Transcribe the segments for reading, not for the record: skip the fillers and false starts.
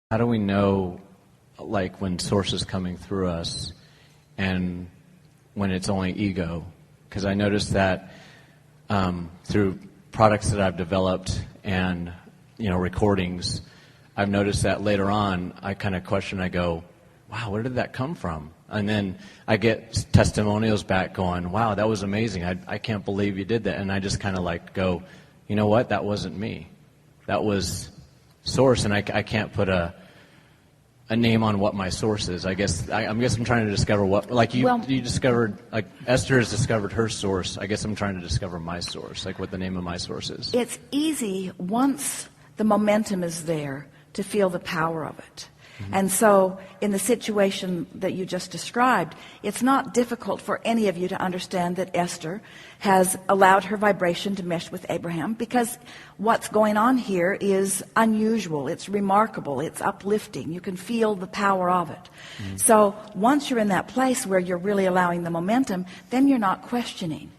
How do we know, like, when Source is coming through us and when it's only ego? Because I noticed that through products that I've developed and, recordings, I've noticed that later on I kind of question, I go, wow, where did that come from? And then I get testimonials back going, wow, that was amazing. I can't believe you did that. And I just kind of like go, you know what? That wasn't me. That was Source, and I can't put a name on what my source is. I guess I'm trying to discover what, like you discovered, like Esther has discovered her source. I guess I'm trying to discover my source, like what the name of my source is. It's easy once the momentum is there to feel the power of it. Mm-hmm. And so in the situation that you just described, it's not difficult for any of you to understand that Esther has allowed her vibration to mesh with Abraham, because what's going on here is unusual, it's remarkable, it's uplifting. You can feel the power of it. Mm-hmm. So once you're in that place where you're really allowing the momentum, then you're not questioning.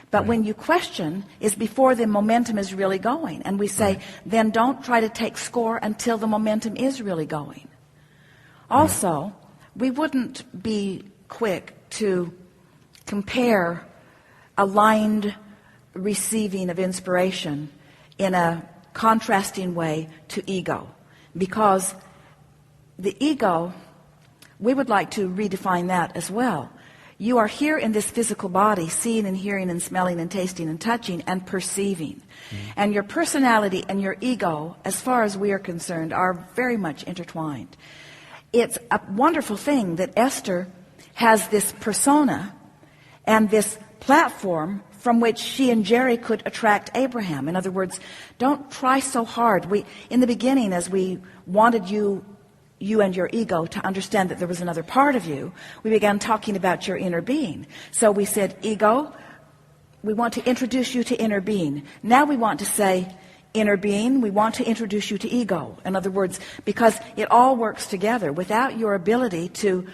But right. When you question is before the momentum is really going. And we say, right. Then don't try to take score until the momentum is really going. Also, we wouldn't be quick to compare aligned receiving of inspiration in a contrasting way to ego, because the ego, we would like to redefine that as well. You are here in this physical body, seeing and hearing and smelling and tasting and touching and perceiving. Mm-hmm. And your personality and your ego, as far as we are concerned, are very much intertwined. It's a wonderful thing that Esther has this persona and this platform from which she and Jerry could attract Abraham. In other words, don't try so hard. In the beginning, as we wanted you and your ego to understand that there was another part of you, we began talking about your inner being. So we said, ego, we want to introduce you to inner being. Now we want to say, inner being, we want to introduce you to ego. In other words, because it all works together. Without your ability to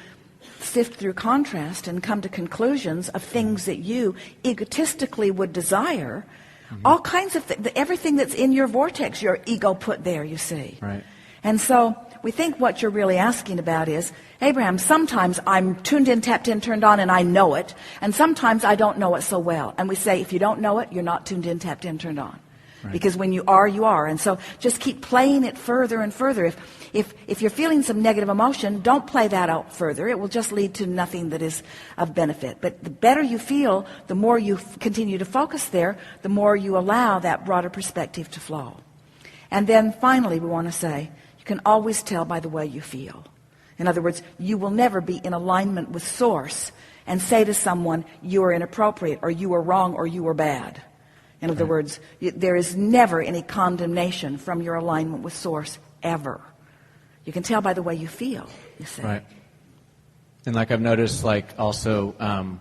sift through contrast and come to conclusions of things that you egotistically would desire, mm-hmm. all kinds of everything that's in your vortex, your ego put there, you see. Right. And so we think what you're really asking about is, Abraham, sometimes I'm tuned in, tapped in, turned on, and I know it. And sometimes I don't know it so well. And we say, if you don't know it, you're not tuned in, tapped in, turned on. Right. Because when you are, you are. And so just keep playing it further and further. If you're feeling some negative emotion, don't play that out further. It will just lead to nothing that is of benefit. But the better you feel, the more you continue to focus there, the more you allow that broader perspective to flow. And then finally, we want to say, you can always tell by the way you feel. In other words, you will never be in alignment with Source and say to someone, you are inappropriate, or you are wrong, or you are bad. In other words, there is never any condemnation from your alignment with Source, ever. You can tell by the way you feel, you see. Right. And like I've noticed, like also,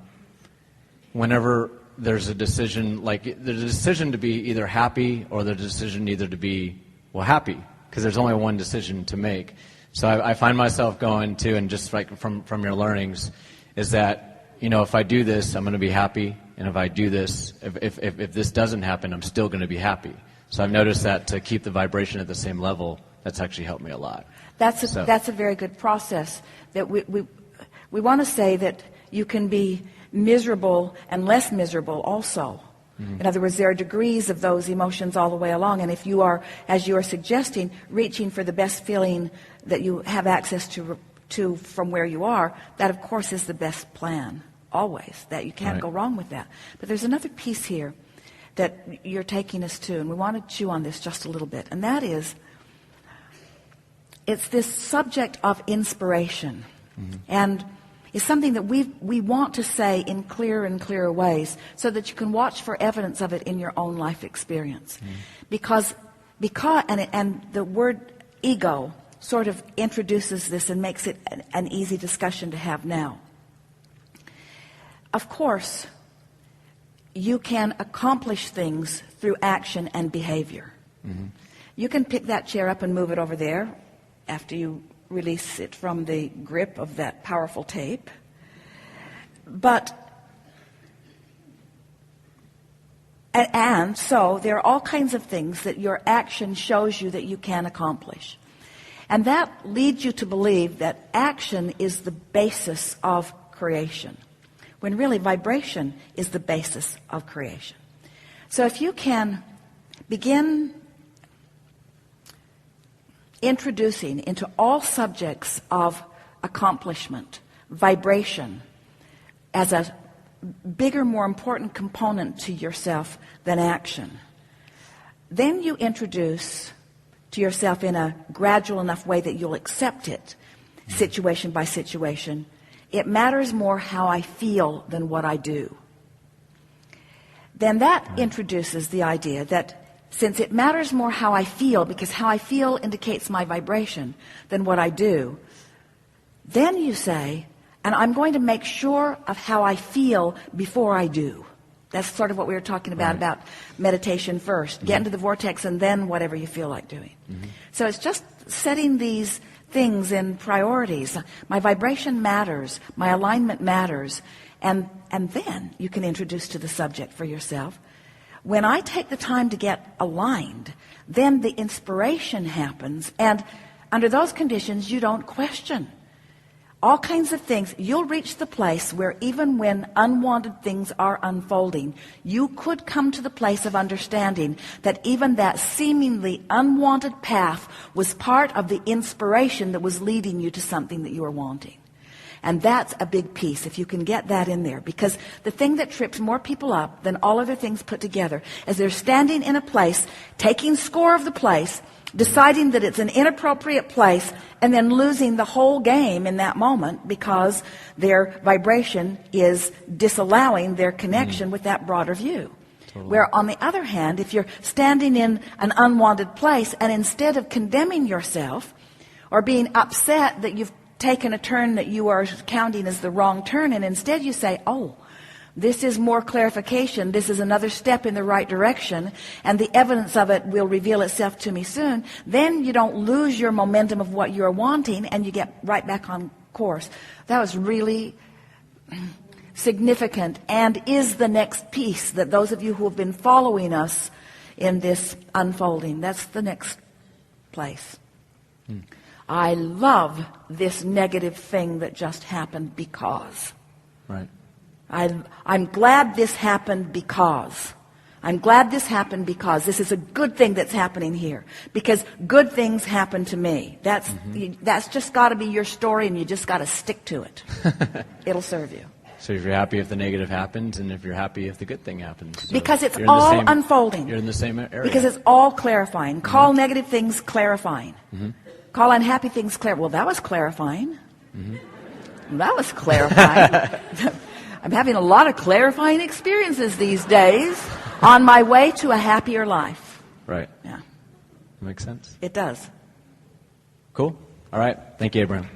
whenever there's a decision, like there's a decision to be either happy or there's a decision either to be, happy, because there's only one decision to make. So I find myself going to, and just like from your learnings, is that, if I do this, I'm going to be happy. And if I do this, if this doesn't happen, I'm still going to be happy. So I've noticed that to keep the vibration at the same level, that's actually helped me a lot. That's a very good process. That we want to say that you can be miserable and less miserable also. Mm-hmm. In other words, there are degrees of those emotions all the way along. And if you are, as you are suggesting, reaching for the best feeling that you have access to from where you are, that of course is the best plan. Always, that you can't go wrong with that. But there's another piece here that you're taking us to, and we want to chew on this just a little bit, and that is, it's this subject of inspiration. Mm-hmm. And it's something that we want to say in clearer and clearer ways so that you can watch for evidence of it in your own life experience. Mm-hmm. Because and the word ego sort of introduces this and makes it an easy discussion to have now. Of course, you can accomplish things through action and behavior. Mm-hmm. You can pick that chair up and move it over there after you release it from the grip of that powerful tape. But, and so there are all kinds of things that your action shows you that you can accomplish. And that leads you to believe that action is the basis of creation, when really vibration is the basis of creation. So if you can begin introducing into all subjects of accomplishment, vibration, as a bigger, more important component to yourself than action, then you introduce to yourself in a gradual enough way that you'll accept it, situation by situation, it matters more how I feel than what I do. Then that introduces the idea that since it matters more how I feel, because how I feel indicates my vibration, than what I do, then you say, and I'm going to make sure of how I feel before I do. That's sort of what we were talking about meditation first. Get into the vortex and then whatever you feel like doing. So it's just setting these things in priorities. My vibration matters. My alignment matters. And then you can introduce to the subject for yourself. When I take the time to get aligned, then the inspiration happens. And under those conditions, you don't question. All kinds of things. You'll reach the place where even when unwanted things are unfolding, you could come to the place of understanding that even that seemingly unwanted path was part of the inspiration that was leading you to something that you were wanting. And that's a big piece, if you can get that in there. Because the thing that trips more people up than all other things put together is they're standing in a place, taking score of the place, deciding that it's an inappropriate place, and then losing the whole game in that moment because their vibration is disallowing their connection with that broader view. Totally. Where on the other hand, if you're standing in an unwanted place and instead of condemning yourself or being upset that you've taken a turn that you are counting as the wrong turn, and instead you say, oh, this is more clarification, this is another step in the right direction, and the evidence of it will reveal itself to me soon, then you don't lose your momentum of what you're wanting and you get right back on course. That was really significant and is the next piece that those of you who have been following us in this unfolding, that's the next place. I love this negative thing that just happened because. Right. I'm glad this happened because. I'm glad this happened because this is a good thing that's happening here. Because good things happen to me. That's just got to be your story, and you just got to stick to it. It'll serve you. So if you're happy if the negative happens, and if you're happy if the good thing happens. So because it's all unfolding. You're in the same area. Because it's all clarifying. Call negative things clarifying. Call unhappy things clarifying. Well, that was clarifying. That was clarifying. I'm having a lot of clarifying experiences these days on my way to a happier life. Right. Yeah. Makes sense. It does. Cool. All right. Thank you, Abraham.